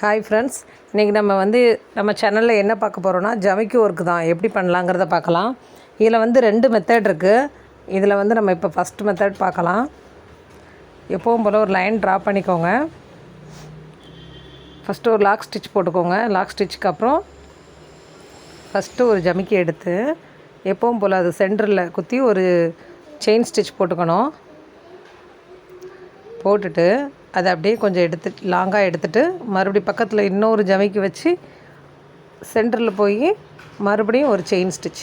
Hi friends, இன்றைக்கி நம்ம சேனலில் என்ன பார்க்க போகிறோன்னா ஜமிக்கி ஒர்க்கு தான் எப்படி பண்ணலாங்கிறத பார்க்கலாம். இதில் 2 மெத்தட் இருக்குது. இதில் நம்ம இப்போ ஃபஸ்ட்டு மெத்தட் பார்க்கலாம். எப்பவும் போல் ஒரு லைன் ட்ரா பண்ணிக்கோங்க. ஃபஸ்ட்டு ஒரு லாக் ஸ்டிச் போட்டுக்கோங்க. லாக் ஸ்டிச்சுக்கு அப்புறம் ஃபஸ்ட்டு ஒரு ஜமிக்கி எடுத்து எப்பவும் போல் அது சென்டரில் குத்தி ஒரு செயின் ஸ்டிச் போட்டுக்கணும். போட்டுட்டு அதை அப்படியே கொஞ்சம் லாங்காக எடுத்துகிட்டு மறுபடியும் பக்கத்தில் இன்னொரு ஜமிக்கி வச்சு சென்டரில் போய் மறுபடியும் ஒரு செயின் ஸ்டிச்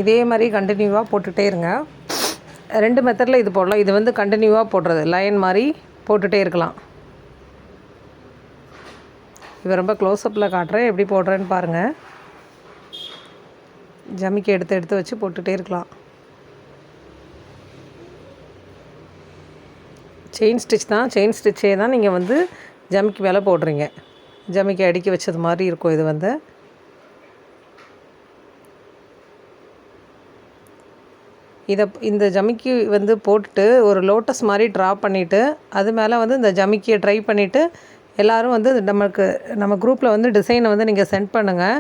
இதே மாதிரி கண்டினியூவாக போட்டுகிட்டே இருங்க. 2 மெத்தடில் இது போடலாம். இது கண்டினியூவாக போடுறது லைன் மாதிரி போட்டுகிட்டே இருக்கலாம். இது ரொம்ப க்ளோஸ்அப்பில் காட்டுறேன், எப்படி போடுறேன்னு பாருங்கள். ஜமிக்கி எடுத்து வச்சு போட்டுகிட்டே இருக்கலாம். செயின் ஸ்டிச் தான், செயின் ஸ்டிச்சே தான் நீங்கள் ஜமிக்கி மேலே போடுறீங்க. ஜமிக்கி அடுக்கி வச்சது மாதிரி இருக்கும். இது இந்த ஜமிக்கி போட்டுட்டு ஒரு லோட்டஸ் மாதிரி ட்ரா பண்ணிவிட்டு அது மேலே இந்த ஜமிக்கியை ட்ரை பண்ணிவிட்டு எல்லோரும் நம்ம குரூப்பில் டிசைனை நீங்கள் சென்ட் பண்ணுங்கள்.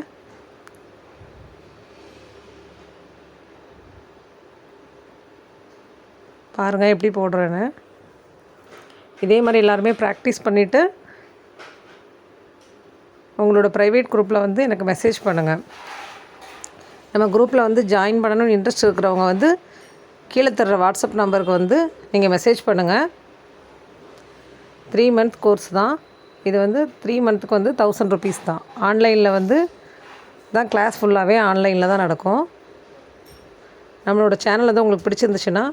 பாருங்கள் எப்படி போடுறேன்னு. இதே மாதிரி எல்லாருமே ப்ராக்டிஸ் பண்ணிவிட்டு உங்களோட ப்ரைவேட் குரூப்பில் எனக்கு மெசேஜ் பண்ணுங்கள். நம்ம குரூப்பில் ஜாயின் பண்ணணும்னு இன்ட்ரெஸ்ட் இருக்கிறவங்க கீழே தர்ற வாட்ஸ்அப் நம்பருக்கு நீங்கள் மெசேஜ் பண்ணுங்கள். 3 மந்த் கோர்ஸ் தான் இது. 3 மந்த்துக்கு 1000 ருபீஸ் தான். ஆன்லைனில் தான் கிளாஸ் ஃபுல்லாகவே ஆன்லைனில் தான் நடக்கும். நம்மளோட சேனல் உங்களுக்கு பிடிச்சிருந்துச்சுன்னா